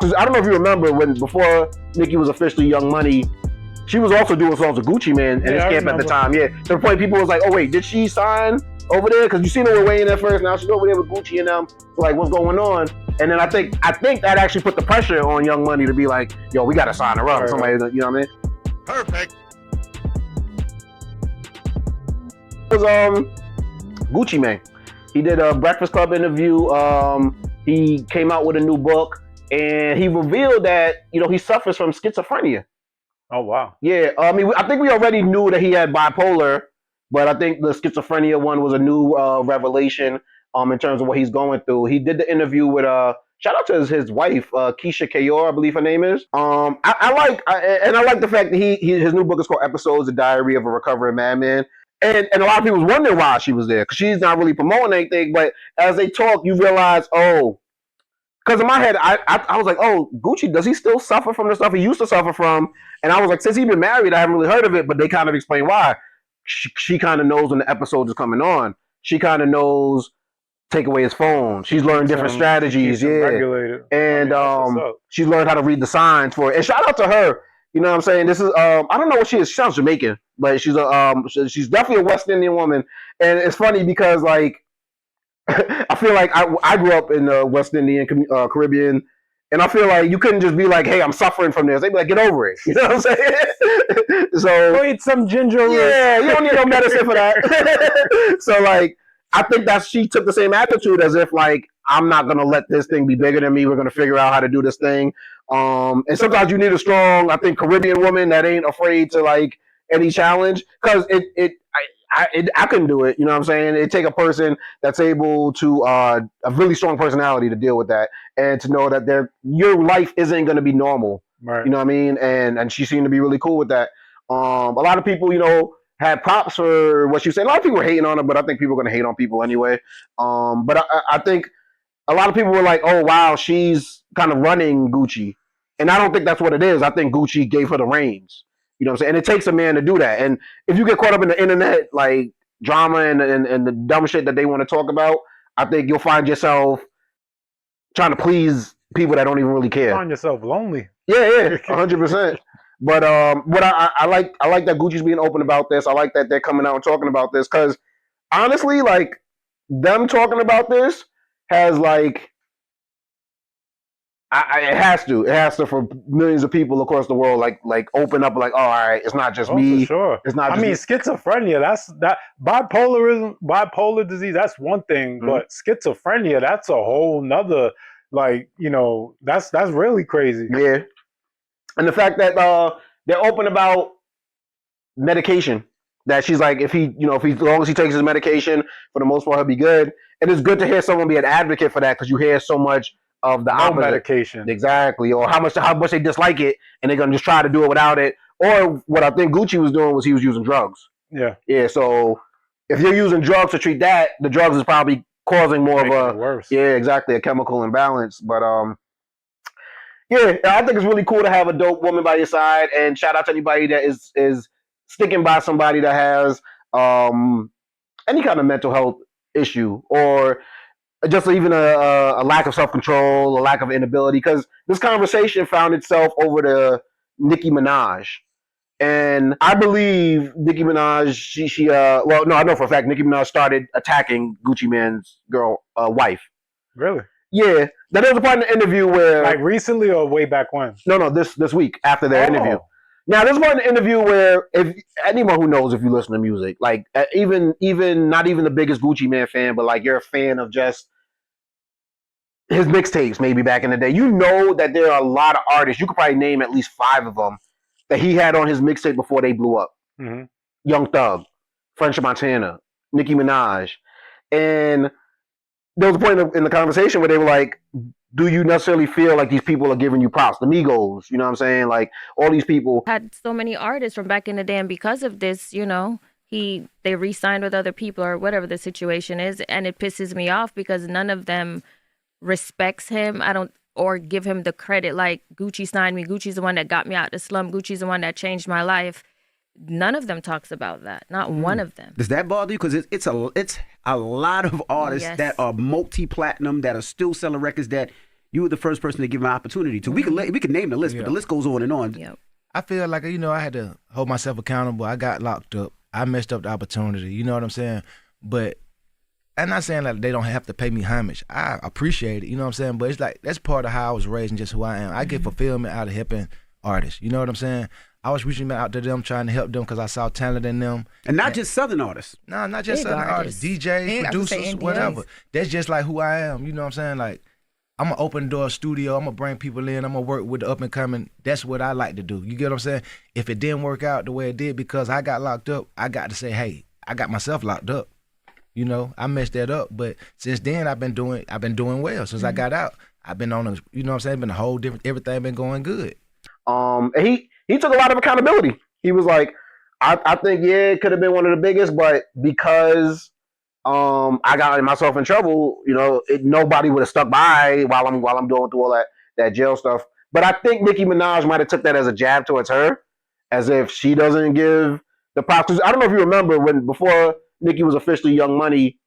I don't know if you remember when before Nicki was officially Young Money, she was also doing songs with Gucci Mane and his camp at the time. Yeah, to the point people was like, oh wait, did she sign over there? Because you seen her with Wayne at first, now she's over there with Gucci and them. So like, what's going on? And then I think that actually put the pressure on Young Money to be like, yo, we gotta sign her up. Right, somebody, you know what I mean? Perfect. It was Gucci Mane. He did a Breakfast Club interview. He came out with a new book, and he revealed that he suffers from schizophrenia. Oh wow. Yeah, I mean, I think we already knew that he had bipolar, but I think the schizophrenia one was a new revelation in terms of what he's going through. He did the interview with shout out to his wife, Keyshia Ka'oir, I believe her name is. I like the fact that his new book is called Episodes: The Diary of a Recovering Madman. And a lot of people was wondering why she was there, because she's not really promoting anything. But as they talk, you realize, because in my head, I was like, oh, Gucci, does he still suffer from the stuff he used to suffer from? And I was like, since he's been married, I haven't really heard of it, but they kind of explain why. She kind of knows when the episode is coming on. She kind of knows take away his phone. She's learned different strategies, regulated. And she's learned how to read the signs for it. And shout out to her. You know what I'm saying? This is I don't know what she is. She sounds Jamaican, but she's she's definitely a West Indian woman. And it's funny because like I feel like I grew up in the West Indian Caribbean, and I feel like you couldn't just be like, hey, I'm suffering from this. They'd be like, get over it. You know what I'm saying? So go eat some ginger. Yeah, you don't need no medicine for that. So like I think that she took the same attitude as if like, I'm not gonna let this thing be bigger than me. We're gonna figure out how to do this thing. And sometimes you need a strong, I think, Caribbean woman that ain't afraid to like any challenge, because I couldn't do it. You know what I'm saying? It take a person that's able to a really strong personality to deal with that, and to know that your life isn't going to be normal. Right. You know what I mean? And she seemed to be really cool with that. A lot of people, had props for what she said. A lot of people were hating on her, but I think people are going to hate on people anyway. But I think a lot of people were like, oh, wow, she's kind of running Gucci. And I don't think that's what it is. I think Gucci gave her the reins. You know what I'm saying? And it takes a man to do that. And if you get caught up in the internet, like drama and the dumb shit that they want to talk about, I think you'll find yourself trying to please people that don't even really care. Find yourself lonely. Yeah, 100%. But what I like that Gucci's being open about this. I like that they're coming out and talking about this, because honestly, like them talking about this has like. It has to for millions of people across the world, like open up, like, oh, all right, it's not just me. For sure. It's not. I mean, schizophrenia. That bipolar disease. That's one thing, but schizophrenia. That's a whole nother. Like, that's really crazy. Yeah, and the fact that they're open about medication. That she's like, if as long as he takes his medication, for the most part, he'll be good. And it's good to hear someone be an advocate for that, because you hear so much of the opposite. Medication. Exactly. Or how much they dislike it, and they're gonna just try to do it without it. Or what I think Gucci was doing was he was using drugs. Yeah. Yeah. So if you're using drugs to treat that, the drugs is probably causing more of a worse. Yeah, exactly, a chemical imbalance. But yeah, I think it's really cool to have a dope woman by your side, and shout out to anybody that is sticking by somebody that has any kind of mental health issue, or just even a lack of self-control, a lack of inability, because this conversation found itself over to Nicki Minaj. And I believe Nicki Minaj, I know for a fact Nicki Minaj started attacking Gucci Mane's wife. Really? Yeah. Now, there was a part in the interview where... Like recently or way back when? No, this week, after their interview. Now, there's one interview where, if anyone who knows, if you listen to music, like even not even the biggest Gucci Mane fan, but like you're a fan of just his mixtapes, maybe back in the day, you know that there are a lot of artists. You could probably name at least 5 of them that he had on his mixtape before they blew up. Mm-hmm. Young Thug, French Montana, Nicki Minaj, and there was a point in the conversation where they were like, do you necessarily feel like these people are giving you props? The Migos, you know what I'm saying? Like, all these people. Had so many artists from back in the day, and because of this, they re-signed with other people or whatever the situation is, and it pisses me off because none of them respects him. Or give him the credit, like Gucci signed me. Gucci's the one that got me out the slum. Gucci's the one that changed my life. None of them talks about that. Not one of them. Does that bother you? Because it's a lot of artists that are multi-platinum, that are still selling records, that You were the first person to give him an opportunity to. We can name the list, but the list goes on and on. Yep. I feel like, I had to hold myself accountable. I got locked up. I messed up the opportunity. You know what I'm saying? But I'm not saying that they don't have to pay me homage. I appreciate it. You know what I'm saying? But it's like that's part of how I was raised and just who I am. I get fulfillment out of helping artists. You know what I'm saying? I was reaching out to them, trying to help them because I saw talent in them. And not just Southern artists. No, not just Big Southern artists. DJs, producers, whatever. That's just like who I am. You know what I'm saying? Like, I'm going to open the door studio. I'm going to bring people in. I'm going to work with the up and coming. That's what I like to do. You get what I'm saying? If it didn't work out the way it did because I got locked up, I got to say, hey, I got myself locked up. I messed that up. But since then, I've been doing well. Since I got out, I've been on a, you know what I'm saying? Been a whole different, everything been going good. And he took a lot of accountability. He was like, I think, it could have been one of the biggest, but because I got myself in trouble, nobody would have stuck by while I'm going through all that jail stuff. But I think Nicki Minaj might have took that as a jab towards her, as if she doesn't give the props. I don't know if you remember before Nicki was officially Young Money,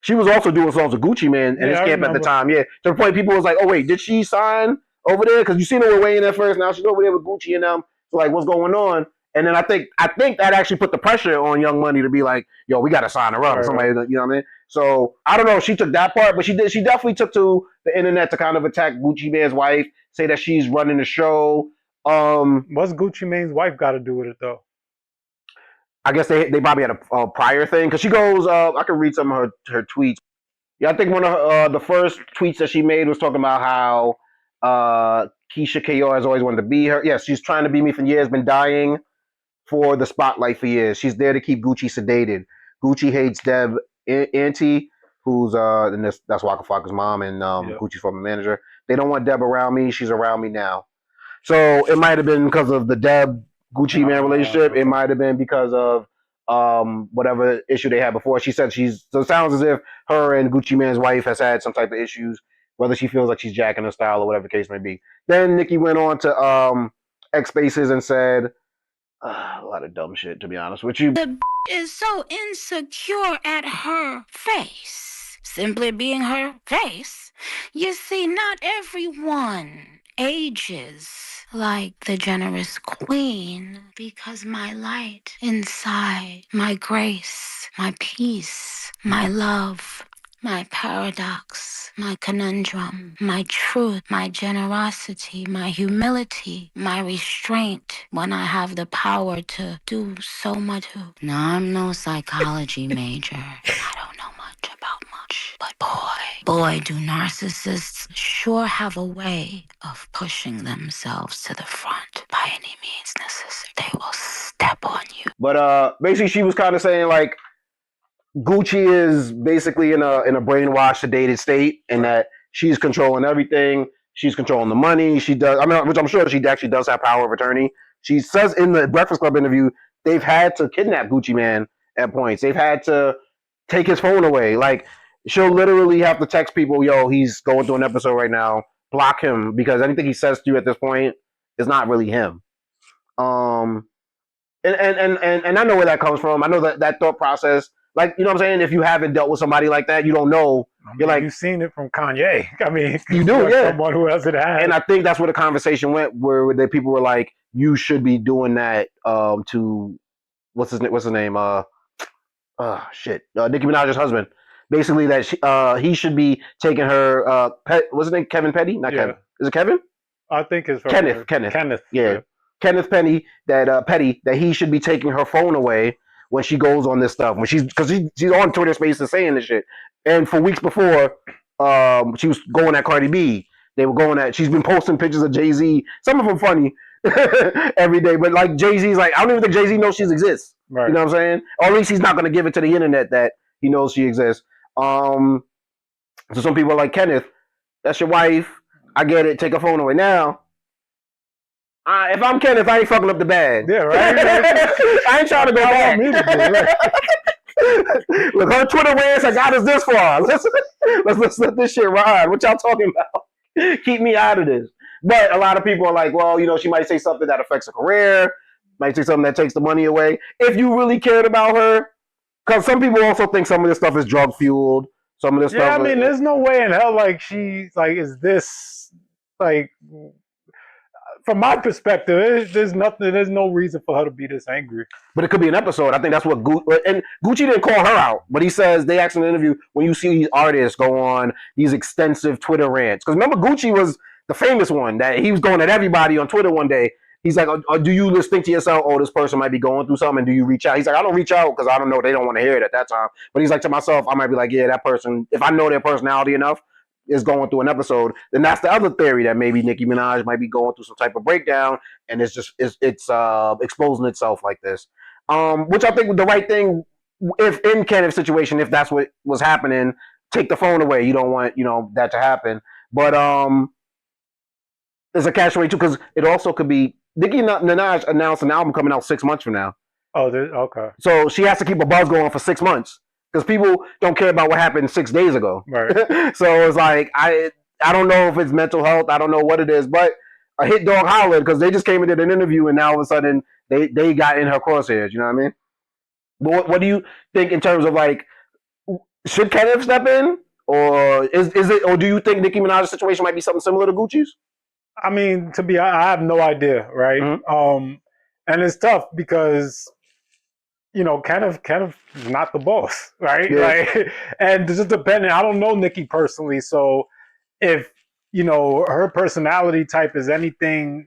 she was also doing songs with Gucci Mane and his camp at the time. Yeah, to the point people was like, oh wait, did she sign over there? Because you seen her with Wayne at first. Now she's over there with Gucci and them. So like, what's going on? And then I think that actually put the pressure on Young Money to be like, yo, we got to sign her up. Right. Somebody, you know what I mean? So I don't know if she took that part, but she definitely took to the internet to kind of attack Gucci Mane's wife, say that she's running the show. What's Gucci Mane's wife got to do with it though? I guess they probably had a prior thing because she goes. I can read some of her tweets. Yeah, I think one of the first tweets that she made was talking about how Keyshia Ka'oir has always wanted to be her. Yes, she's trying to be me for years, been dying for the spotlight for years. She's there to keep Gucci sedated. Gucci hates Deb Auntie, who's and that's Waka Flocka's mom and Gucci's former manager. They don't want Deb around me. She's around me now. So it might have been because of the Deb Gucci Mane relationship. It might have been because of whatever issue they had before. She said so it sounds as if her and Gucci Mane's wife has had some type of issues, whether she feels like she's jacking her style or whatever the case may be. Then Nicki went on to X Spaces and said a lot of dumb shit, to be honest with you. The is so insecure at her face. Simply being her face. You see, not everyone ages like the generous queen, because my light inside, my grace, my peace, my love, my paradox, my conundrum, my truth, my generosity, my humility, my restraint, when I have the power to do so much. Now, I'm no psychology major. I don't know much about much. But boy, do narcissists sure have a way of pushing themselves to the front by any means necessary. They will step on you. But basically she was kind of saying like, Gucci is basically in a brainwashed, sedated state, and that she's controlling everything. She's controlling the money. She does. I mean, which I'm sure she actually does have power of attorney. She says in the Breakfast Club interview they've had to kidnap Gucci Mane at points. They've had to take his phone away. Like she'll literally have to text people, "Yo, he's going through an episode right now. Block him," because anything he says to you at this point is not really him. And I know where that comes from. I know that thought process. Like, you know what I'm saying? If you haven't dealt with somebody like that, you don't know. You're like, you've seen it from Kanye. I mean, you do, yeah. Someone who has it had. And I think that's where the conversation went, where the people were like, you should be doing that to what's his name? Nicki Minaj's husband. Basically, that he should be taking her. What's his name? Kevin Petty? Not Kevin. Is it Kevin? I think it's Kenneth. Yeah. Kenneth Petty. Petty. That he should be taking her phone away when she goes on this stuff, because she's on Twitter Spaces saying this shit, and for weeks before, she was going at Cardi B. They were going at. She's been posting pictures of Jay-Z. Some of them funny every day, but like Jay-Z's like I don't even think Jay-Z knows she exists. Right. You know what I'm saying? Or at least he's not going to give it to the internet that he knows she exists. So some people are like, Kenneth, that's your wife. I get it. Take her phone away now. If I'm Kenneth, I ain't fucking up the bag. Yeah, right. I ain't trying to go back. Look, her Twitter rants, I got us this far. Let's let this shit ride. What y'all talking about? Keep me out of this. But a lot of people are like, well, she might say something that affects her career, might say something that takes the money away. If you really cared about her, because some people also think some of this stuff is drug fueled. Some of this stuff. Yeah, I mean, there's no way in hell like she's like, is this Like, from my perspective, there's no reason for her to be this angry. But it could be an episode. I think that's what and Gucci didn't call her out, but he says they asked in an interview when you see these artists go on these extensive Twitter rants. Because remember, Gucci was the famous one that he was going at everybody on Twitter one day. He's like, do you just think to yourself, oh, this person might be going through something? And do you reach out? He's like, I don't reach out because I don't know. They don't want to hear it at that time. But he's like, to myself, I might be like, yeah, that person, if I know their personality enough, is going through an episode, then that's the other theory that maybe Nicki Minaj might be going through some type of breakdown and it's just it's exposing itself like this. Which I think the right thing, if in Kenneth's situation, if that's what was happening, take the phone away. You don't want that to happen. But there's a catch-22 because it also could be Nicki Minaj announced an album coming out 6 months from now. Oh, okay. So she has to keep a buzz going for 6 months. Because people don't care about what happened 6 days ago. Right. So it's like, I don't know if it's mental health. I don't know what it is. But a hit dog hollered because they just came and did an interview and now all of a sudden they got in her crosshairs. You know what I mean? But what do you think in terms of like, should Kenneth step in? Or is it? Or do you think Nicki Minaj's situation might be something similar to Gucci's? I mean, I have no idea, right? Mm-hmm. And it's tough because Kenneth is not the boss, right? Yeah. Like, and just depending, I don't know Nicki personally, so if her personality type is anything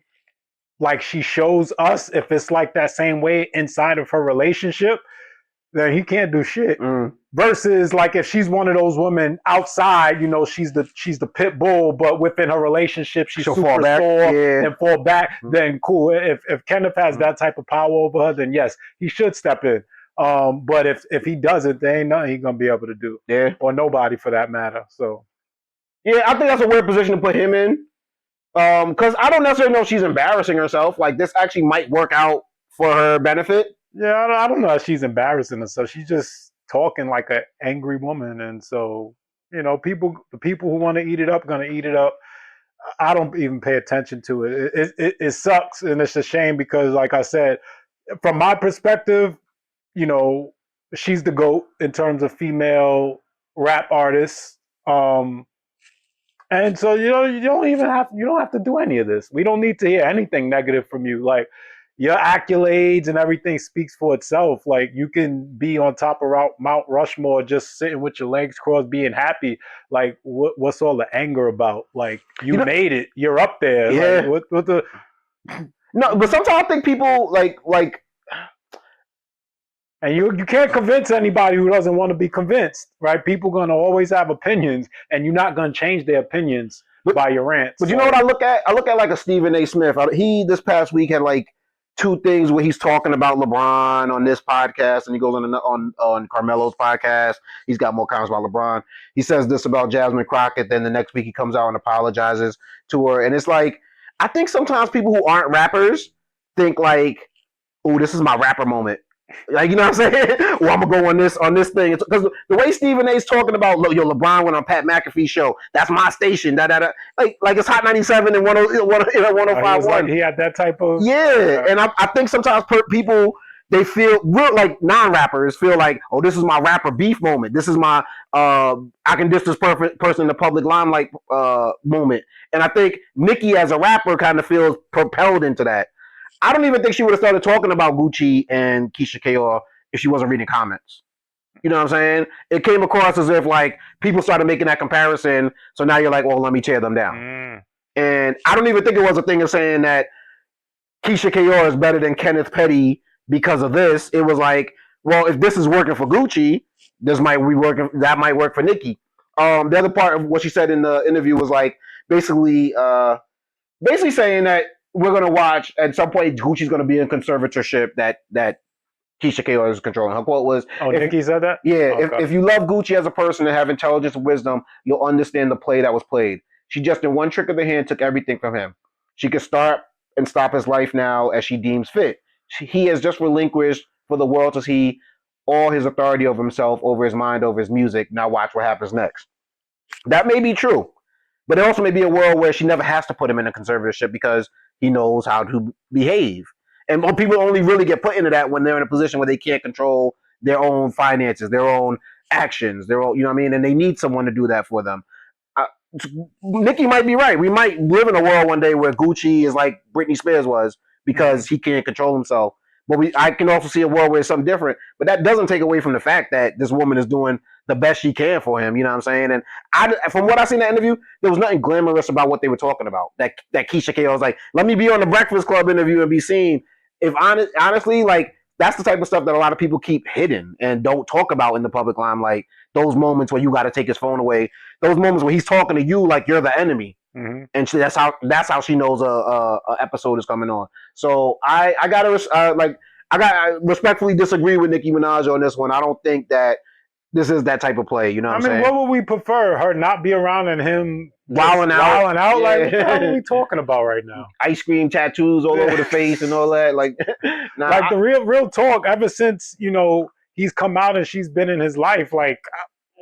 like she shows us, if it's like that same way inside of her relationship, then he can't do shit. Versus like if she's one of those women outside, she's the pit bull, but within her relationship she's super fall back. sore and fall back. Then cool. If Kenneth has that type of power over her, then yes, he should step in. But if he doesn't, there ain't nothing he's gonna be able to do. Yeah, or nobody for that matter. So yeah, I think that's a weird position to put him in. Because I don't necessarily know if she's embarrassing herself. Like this actually might work out for her benefit. Yeah, I don't know if she's embarrassing herself. She's just talking like an angry woman, and so the people who want to eat it up are gonna eat it up. I don't even pay attention to it. It sucks, and it's a shame because, like I said, from my perspective, she's the GOAT in terms of female rap artists. And so you don't have to do any of this. We don't need to hear anything negative from you. Like your accolades and everything speaks for itself. Like you can be on top of Mount Rushmore, just sitting with your legs crossed, being happy. Like what's all the anger about? Like you made it. You're up there. Yeah. Like, what the? No, but sometimes I think people like. And you can't convince anybody who doesn't want to be convinced, right? People going to always have opinions, and you're not going to change their opinions by your rants. But you know what I look at? I look at like a Stephen A. Smith. He this past week had like 2 things where he's talking about LeBron on this podcast, and he goes on Carmelo's podcast. He's got more comments about LeBron. He says this about Jasmine Crockett, then the next week he comes out and apologizes to her. And it's like, I think sometimes people who aren't rappers think like, oh, this is my rapper moment. Like, you know what I'm saying? Well, I'm gonna go on this thing because the way Stephen A's talking about, LeBron went on Pat McAfee's show. That's my station. Like it's Hot 97 and 105.1. Like he had that type of and I think sometimes people they feel real like non-rappers feel like, oh, this is my rapper beef moment. This is my I can diss this person in the public limelight moment. And I think Nicki as a rapper kind of feels propelled into that. I don't even think she would have started talking about Gucci and Keyshia Ka'oir if she wasn't reading comments. You know what I'm saying? It came across as if like people started making that comparison. So now you're like, well, let me tear them down. And I don't even think it was a thing of saying that Keyshia Ka'oir is better than Kenneth Petty because of this. It was like, well, if this is working for Gucci, that might work for Nicki. The other part of what she said in the interview was like basically saying that we're going to watch at some point Gucci's going to be in conservatorship that Keyshia Ka'oir is controlling. Her quote was, Nicki said that? Yeah, okay. If you love Gucci as a person and have intelligence and wisdom, you'll understand the play that was played. She just in one trick of the hand took everything from him. She could start and stop his life now as she deems fit. He has just relinquished for the world to see all his authority over himself, over his mind, over his music. Now watch what happens next. That may be true. But it also may be a world where she never has to put him in a conservatorship because he knows how to behave. And people only really get put into that when they're in a position where they can't control their own finances, their own actions, their own, you know what I mean? And they need someone to do that for them. Nicki might be right. We might live in a world one day where Gucci is like Britney Spears was because he can't control himself. But I can also see a world where it's something different. But that doesn't take away from the fact that this woman is doing the best she can for him. You know what I'm saying? And from what I seen in that interview, there was nothing glamorous about what they were talking about. That Keyshia Ka'oir was like, let me be on the Breakfast Club interview and be seen. If honestly, like that's the type of stuff that a lot of people keep hidden and don't talk about in the public limelight. Those moments where you got to take his phone away. Those moments where he's talking to you like you're the enemy. Mm-hmm. And that's how she knows a episode is coming on. So I respectfully disagree with Nicki Minaj on this one. I don't think that this is that type of play. You know what I'm saying? What would we prefer? Her not be around and him wilding out? Yeah. Like, what the hell are we talking about right now? Ice cream tattoos all over the face and all that. Like, the real talk. Ever since he's come out and she's been in his life, like.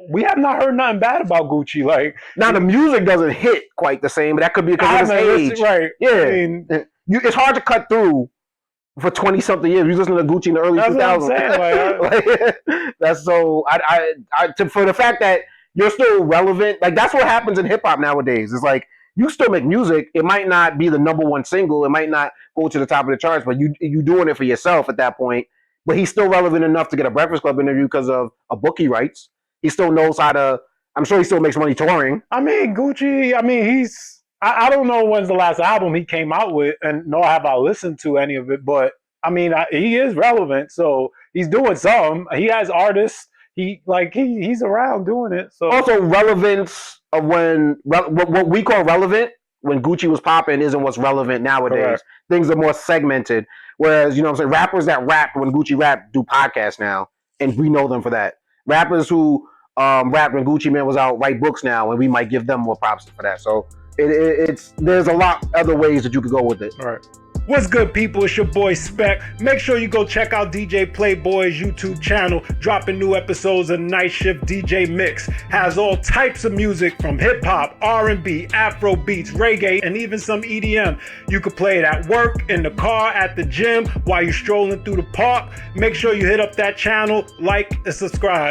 We have not heard nothing bad about Gucci. Like now, the music doesn't hit quite the same, but that could be because of his age, right? Yeah, it's hard to cut through for 20-something years. You listen to Gucci in the early 2000s. That's so. For the fact that you're still relevant, like that's what happens in hip hop nowadays. It's like you still make music. It might not be the #1 single. It might not go to the top of the charts, but you doing it for yourself at that point. But he's still relevant enough to get a Breakfast Club interview because of a bookie rights. He still knows how to. I'm sure he still makes money touring. Gucci. He's. I don't know when's the last album he came out with, and nor have I listened to any of it. But he is relevant, so he's doing something. He has artists. He's around doing it. So also relevance of what we call relevant when Gucci was popping isn't what's relevant nowadays. Correct. Things are more segmented. Whereas rappers that rapped when Gucci rapped do podcasts now, and we know them for that. Rappers who rapped when Gucci Mane was out write books now, and we might give them more props for that. So there's a lot other ways that you could go with it. All right. What's good, people? It's your boy Spec. Make sure you go check out DJ Playboy's YouTube channel, dropping new episodes of Night Shift DJ Mix. Has all types of music from hip-hop, R&B, Afro beats, reggae, and even some EDM. You could play it at work, in the car, at the gym, while you're strolling through the park. Make sure you hit up that channel, like, and subscribe.